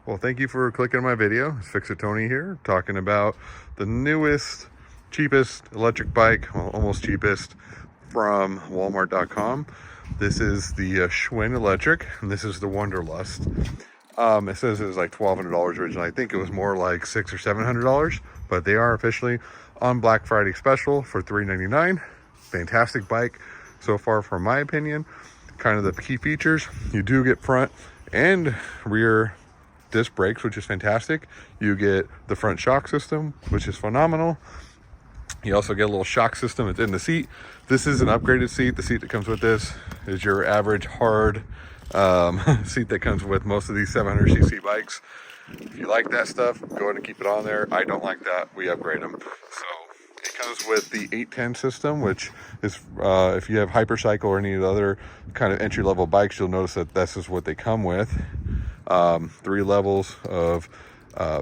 Well, thank you for clicking on my video. It's Fix It Tony here, talking about the newest, cheapest electric bike, well, almost cheapest, from Walmart.com. This is the Schwinn electric, and this is the Wanderlust. It says it was like $1,200 originally. I think it was more like $600 or $700, but they are officially on Black Friday special for $399. Fantastic bike so far, from my opinion. Kind of the key features: you do get front and rear disc brakes, which is fantastic. You get the front shock system, which is phenomenal. You also get a little shock system. It's in the seat. This is an upgraded seat. The seat that comes with this is your average hard seat that comes with most of these 700cc bikes. If you like that stuff, go ahead and keep it on there. I don't like that. We upgrade them. So it comes with the 810 system, which is if you have Hypercycle or any of the other kind of entry-level bikes, you'll notice that this is what they come with. 3 levels of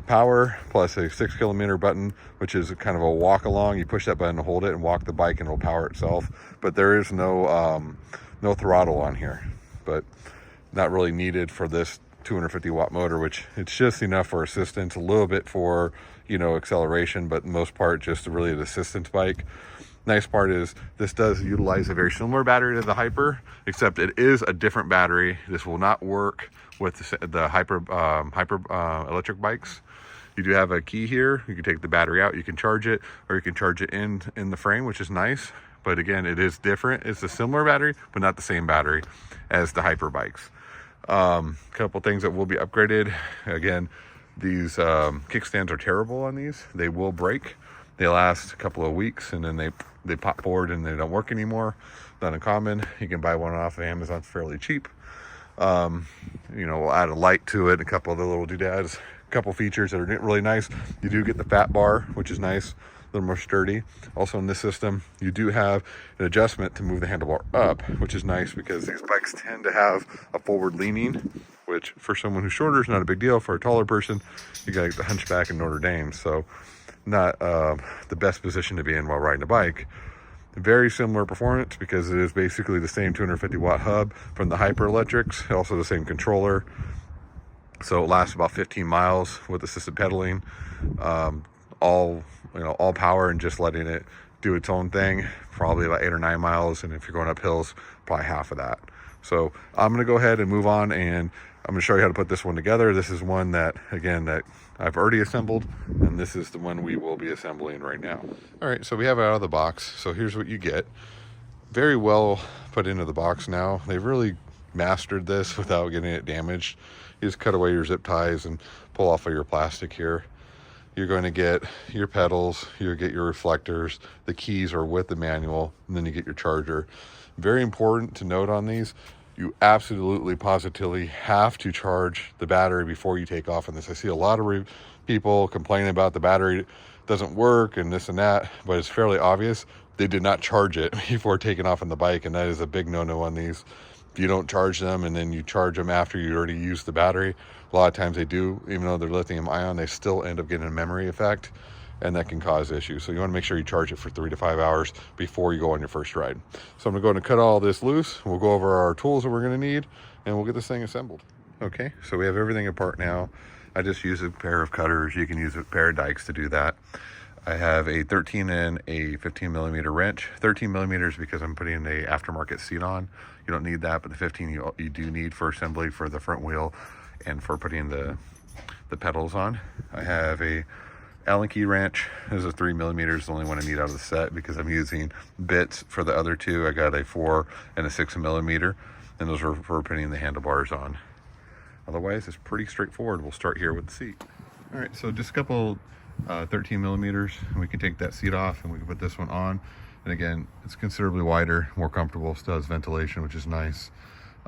power, plus a 6 km button, which is kind of a walk along. You push that button to hold it and walk the bike, and it'll power itself. But there is no throttle on here, but not really needed for this 250 watt motor, which it's just enough for assistance, a little bit for, acceleration, but most part just really an assistance bike. Nice part is this does utilize a very similar battery to the Hyper, except it is a different battery. This will not work with the Hyper electric bikes. You do have a key here. You can take the battery out, you can charge it, or you can charge it in the frame, which is nice. But again, it is different. It's a similar battery, but not the same battery as the Hyper bikes. Couple things that will be upgraded. Again, these kickstands are terrible on these. They will break. They last a couple of weeks, and then they pop forward and they don't work anymore. Not uncommon. You can buy one off of Amazon fairly cheap. We'll add a light to it, a couple of the little doodads, a couple features that are really nice. You do get the fat bar, which is nice, a little more sturdy. Also in this system, you do have an adjustment to move the handlebar up, which is nice because these bikes tend to have a forward leaning, which for someone who's shorter is not a big deal. For a taller person, you got the hunchback in Notre Dame, so not the best position to be in while riding a bike. Very similar performance because it is basically the same 250 watt hub from the Hyper electrics, also the same controller. So it lasts about 15 miles with assisted pedaling, all power, and just letting it do its own thing, probably about 8 or 9 miles. And if you're going up hills, probably half of that. So I'm going to go ahead and move on, and I'm going to show you how to put this one together. This is one that I've already assembled, and this is the one we will be assembling right now. All right, so we have it out of the box. So here's what you get. Very well put into the box now. They've really mastered this without getting it damaged. You just cut away your zip ties and pull off of your plastic here. You're going to get your pedals, you get your reflectors, the keys are with the manual, and then you get your charger. Very important to note on these, you absolutely positively have to charge the battery before you take off on this. I see a lot of people complaining about the battery doesn't work and this and that, but it's fairly obvious they did not charge it before taking off on the bike, and that is a big no-no on these. If you don't charge them and then you charge them after you already used the battery, a lot of times they do, even though they're lithium ion, they still end up getting a memory effect, and that can cause issues. So you want to make sure you charge it for 3 to 5 hours before you go on your first ride. So I'm going to go ahead and cut all this loose. We'll go over our tools that we're going to need, and we'll get this thing assembled. Okay, so we have everything apart now. I just use a pair of cutters. You can use a pair of dikes to do that. I have a 13 and a 15 millimeter wrench. 13 millimeters because I'm putting the aftermarket seat on. You don't need that, but the 15 you do need for assembly for the front wheel and for putting the pedals on. I have a Allen key wrench. This is 3 millimeters, the only one I need out of the set because I'm using bits for the other two. I got a 4 and a 6 millimeter, and those are for putting the handlebars on. Otherwise, it's pretty straightforward. We'll start here with the seat. All right, so just a couple 13 millimeters, and we can take that seat off and we can put this one on. And again, it's considerably wider, more comfortable, still has ventilation, which is nice.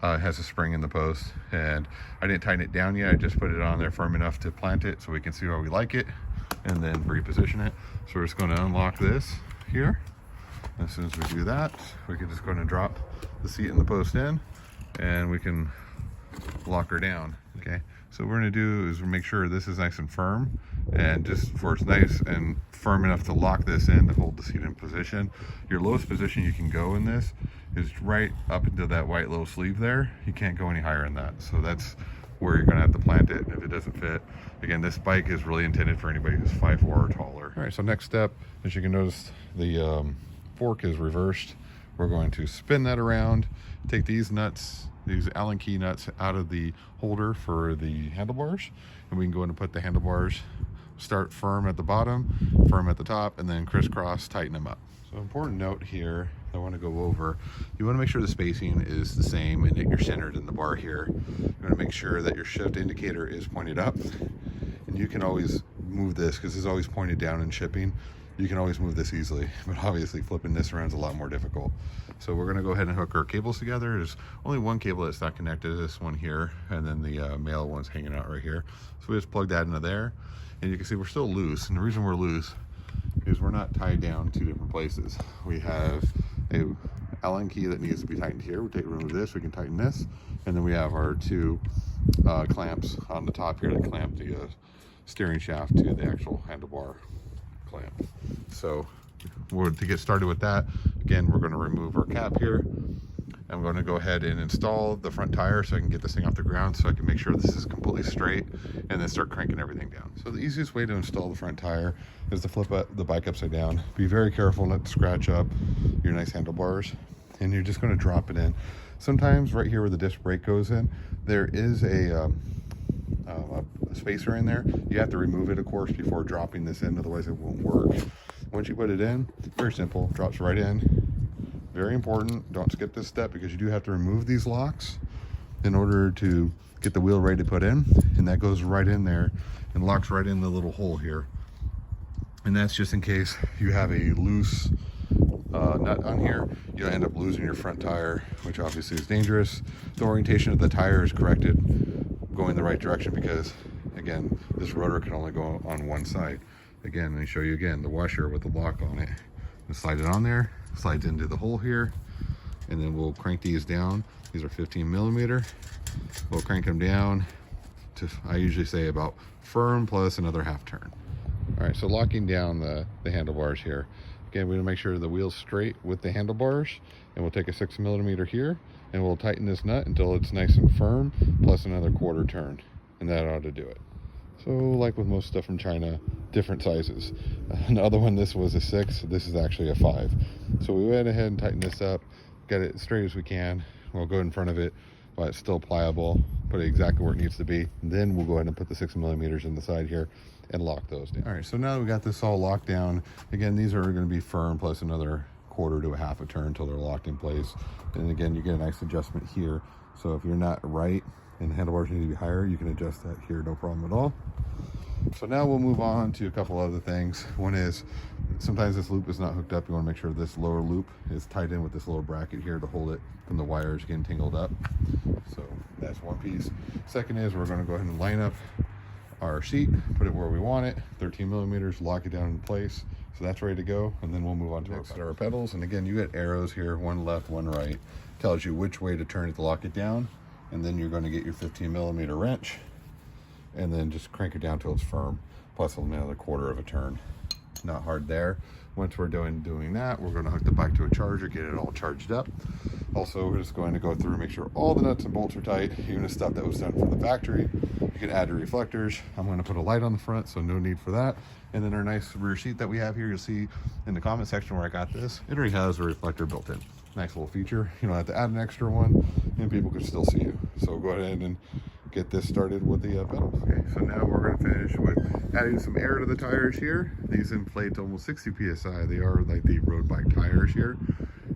It has a spring in the post, and I didn't tighten it down yet. I just put it on there firm enough to plant it so we can see how we like it and then reposition it. So we're just going to unlock this here. And as soon as we do that, we can just go ahead and drop the seat and the post in, and we can lock her down. Okay, so what we're going to do is make sure this is nice and firm, and just for it's nice and firm enough to lock this in to hold the seat in position. Your lowest position you can go in this is right up into that white little sleeve there. You can't go any higher than that. So that's where you're gonna have to plant it if it doesn't fit. Again, this bike is really intended for anybody who's 5'4" or taller. All right, so next step, as you can notice, the fork is reversed. We're going to spin that around, take these nuts, these Allen key nuts out of the holder for the handlebars, and we can go in and put the handlebars, start firm at the bottom, firm at the top, and then crisscross, tighten them up. So important note here I want to go over, you want to make sure the spacing is the same and that you're centered in the bar here. You want to make sure that your shift indicator is pointed up, and you can always move this because it's always pointed down in shipping. You can always move this easily, but obviously flipping this around is a lot more difficult. So we're going to go ahead and hook our cables together. There's only one cable that's not connected, this one here, and then the male one's hanging out right here. So we just plug that into there, and you can see we're still loose. And the reason we're loose is we're not tied down two different places. We have a Allen key that needs to be tightened here. We remove this, we can tighten this, and then we have our two clamps on the top here that clamp the steering shaft to the actual handlebar clamp. So to get started with that, again, we're going to remove our cap here. I'm going to go ahead and install the front tire so I can get this thing off the ground, so I can make sure this is completely straight, and then start cranking everything down. So the easiest way to install the front tire is to flip the bike upside down. Be very careful not to scratch up your nice handlebars, and you're just going to drop it in. Sometimes right here where the disc brake goes in, there is a spacer in there. You have to remove it, of course, before dropping this in, otherwise it won't work. Once you put it in, very simple, drops right in. Very important, don't skip this step because you do have to remove these locks in order to get the wheel ready to put in, and that goes right in there and locks right in the little hole here. And that's just in case you have a loose nut on here, you'll end up losing your front tire, which obviously is dangerous. The orientation of the tire is corrected, going the right direction, because again, this rotor can only go on one side. Again, let me show you again the washer with the lock on it. And slide it on there, slides into the hole here, and then we'll crank these down. These are 15 millimeter. We'll crank them down to, I usually say, about firm plus another half turn. All right, so locking down the handlebars here. Again, we want to make sure the wheel's straight with the handlebars, and we'll take a 6 millimeter here, and we'll tighten this nut until it's nice and firm, plus another quarter turn, and that ought to do it. So like with most stuff from China, different sizes. The other one, this was a 6, this is actually a 5. So we went ahead and tightened this up, get it as straight as we can. We'll go in front of it while it's still pliable, put it exactly where it needs to be. And then we'll go ahead and put the 6 millimeters in the side here and lock those down. All right, so now that we got this all locked down, again, these are gonna be firm plus another quarter to a half a turn until they're locked in place. And again, you get a nice adjustment here. So if you're not right and the handlebars need to be higher, you can adjust that here, no problem at all. So now we'll move on to a couple other things. One is, sometimes this loop is not hooked up. You want to make sure this lower loop is tied in with this little bracket here to hold it from the wires getting tangled up. So that's one piece. Second is, we're going to go ahead and line up our seat, put it where we want it, 13 millimeters, lock it down in place. So that's ready to go, and then we'll move on to our pedals. And again, you get arrows here, one left, one right. Tells you which way to turn it to lock it down. And then you're going to get your 15 millimeter wrench, and then just crank it down till it's firm, plus another quarter of a turn. Not hard there. Once we're doing that, we're going to hook the bike to a charger, get it all charged up. Also, we're just going to go through and make sure all the nuts and bolts are tight, even the stuff that was done from the factory. You can add the reflectors. I'm going to put a light on the front, so no need for that. And then our nice rear seat that we have here, you'll see in the comment section where I got this, it already has a reflector built in. Nice little feature. You don't have to add an extra one, and people can still see you. So go ahead and get this started with the pedals. Okay, so now we're going to finish with adding some air to the tires here. These inflate to almost 60 psi. They are like the road bike tires here.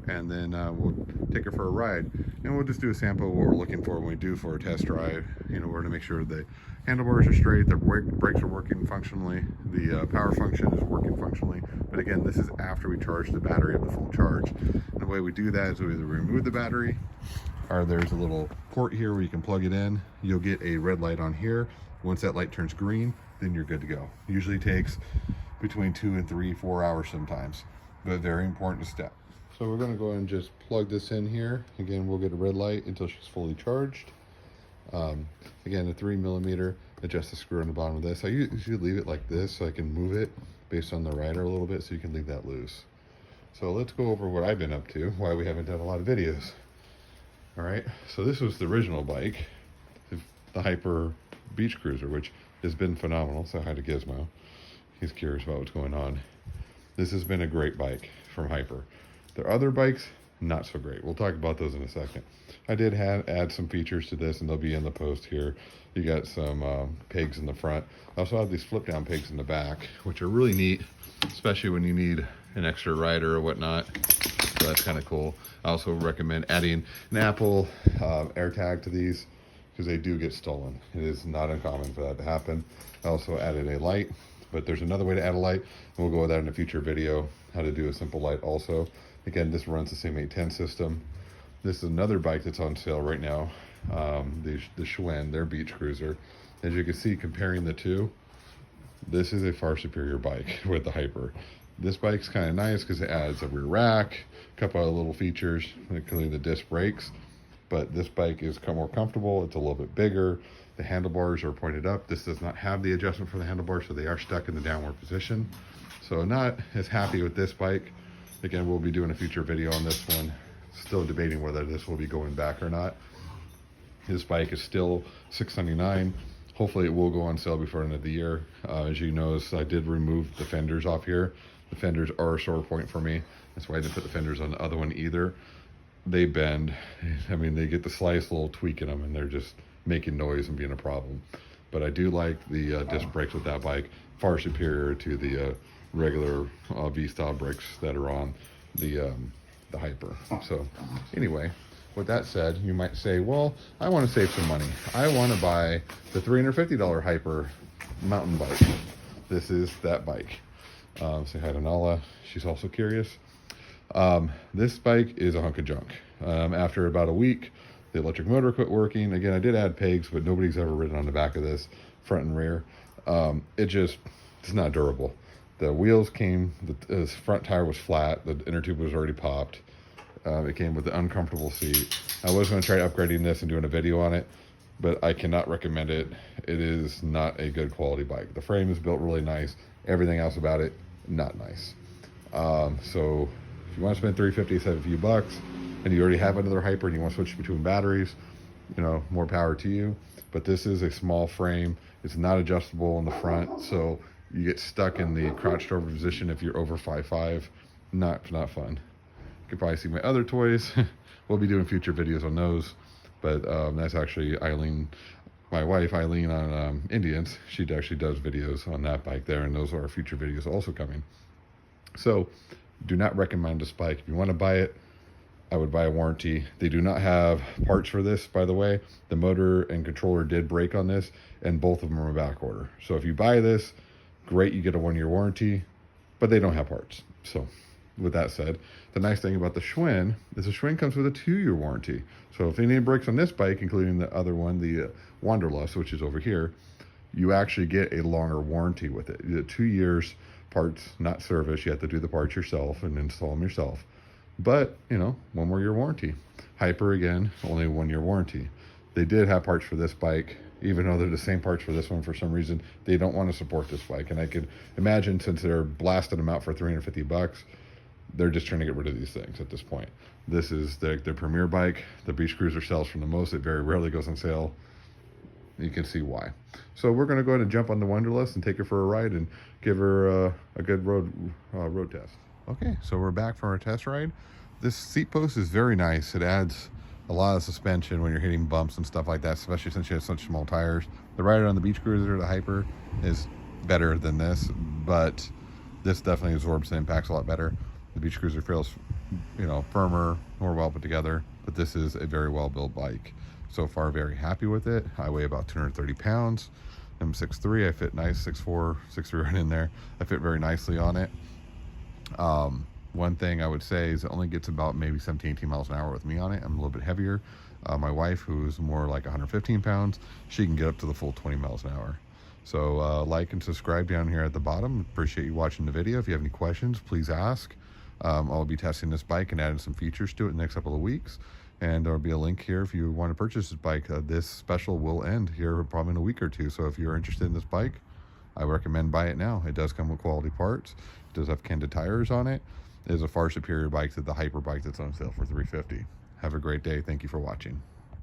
And then we'll take it for a ride, and we'll just do a sample of what we're looking for when we do for a test drive. You know, we're going to make sure the handlebars are straight, the brakes are working functionally, the power function is working functionally. But again, this is after we charge the battery up to full charge. And the way we do that is we either remove the battery, or there's a little port here where you can plug it in. You'll get a red light on here. Once that light turns green, then you're good to go. Usually takes between 2 and 3, 4 hours sometimes, but very important step. So we're going to go ahead and just plug this in here. Again, we'll get a red light until she's fully charged. Again, a 3 millimeter, adjust the screw on the bottom of this. I usually leave it like this so I can move it based on the rider a little bit, so you can leave that loose. So let's go over what I've been up to, why we haven't done a lot of videos. All right, so this was the original bike. the Hyper Beach Cruiser, which has been phenomenal. So hi to Gizmo. He's curious about what's going on. This has been a great bike from Hyper. Their other bikes, not so great. We'll talk about those in a second. I did add some features to this, and they'll be in the post here. You got some pegs in the front. I also have these flip down pegs in the back, which are really neat, especially when you need an extra rider or whatnot. So that's kind of cool. I also recommend adding an Apple AirTag to these, because they do get stolen. It is not uncommon for that to happen. I also added a light, but there's another way to add a light. We'll go with that in a future video, how to do a simple light also. Again, this runs the same 810 system. This is another bike that's on sale right now, the Schwinn, their beach cruiser. As you can see, comparing the two, this is a far superior bike with the Hyper. This bike's kind of nice because it adds a rear rack, a couple of little features, including the disc brakes. But this bike is more comfortable. It's a little bit bigger. The handlebars are pointed up. This does not have the adjustment for the handlebars, so they are stuck in the downward position. So not as happy with this bike. Again, we'll be doing a future video on this one. Still debating whether this will be going back or not. This bike is still $699. Hopefully it will go on sale before the end of the year. As you notice, I did remove the fenders off here. The fenders are a sore point for me. That's why I didn't put the fenders on the other one either. They bend. I mean, they get the slightest little tweak in them, and they're just making noise and being a problem. But I do like the disc brakes with that bike, far superior to the regular V-style brakes that are on the Hyper. So anyway, with that said, you might say, well, I want to save some money. I want to buy the $350 Hyper mountain bike. This is that bike. Say hi to Nala. She's also curious. This bike is a hunk of junk. After about a week, the electric motor quit working. Again, I did add pegs, but nobody's ever ridden on the back of this, front and rear. It's not durable. The wheels came, the front tire was flat, the inner tube was already popped. It came with an uncomfortable seat. I was going to try upgrading this and doing a video on it, but I cannot recommend it. It is not a good quality bike. The frame is built really nice. Everything else about it, not nice. So if you want to spend $350, save a few bucks, and you already have another Hyper and you want to switch between batteries, you know, more power to you. But this is a small frame. It's not adjustable in the front, so you get stuck in the crouched over position if you're over 5'5". Not fun. You can probably see my other toys. We'll be doing future videos on those. But that's actually Eileen, my wife Eileen on Indians. She actually does videos on that bike there, and those are our future videos also coming. So do not recommend this bike. If you want to buy it, I would buy a warranty. They do not have parts for this, by the way. The motor and controller did break on this, and both of them are back order. So if you buy this, great, you get a 1-year warranty, but they don't have parts. So with that said, the nice thing about the Schwinn is the Schwinn comes with a 2-year warranty. So if anything breaks on this bike, including the other one, the Wanderlust, which is over here, you actually get a longer warranty with it. You get 2 years parts, not service. You have to do the parts yourself and install them yourself. But, you know, 1 more year warranty. Hyper, again, only 1-year warranty. They did have parts for this bike, even though they're the same parts for this one. For some reason, they don't want to support this bike. And I could imagine, since they're blasting them out for $350, they're just trying to get rid of these things at this point. This is their premier bike. The Beach Cruiser sells for the most. It very rarely goes on sale. You can see why. So we're going to go ahead and jump on the Wanderlust and take her for a ride and give her a good road test. Okay, so we're back from our test ride. This seat post is very nice. It adds a lot of suspension when you're hitting bumps and stuff like that, especially since you have such small tires. The rider on the Beach Cruiser, the Hyper, is better than this, but this definitely absorbs the impacts a lot better. The Beach Cruiser feels, you know, firmer, more well put together, but this is a very well built bike. So far, very happy with it. I weigh about 230 pounds. I'm 6'3", I fit nice, 6'4", 6'3", right in there. I fit very nicely on it. One thing I would say is it only gets about maybe 17, 18 miles an hour with me on it. I'm a little bit heavier. My wife, who's more like 115 pounds, she can get up to the full 20 miles an hour. So like and subscribe down here at the bottom. Appreciate you watching the video. If you have any questions, please ask. I'll be testing this bike and adding some features to it in the next couple of weeks. And there'll be a link here if you want to purchase this bike. This special will end here probably in a week or two. So if you're interested in this bike, I recommend buy it now. It does come with quality parts. It does have Kenda tires on it. It is a far superior bike to the Hyper bike that's on sale for $350. Have a great day. Thank you for watching.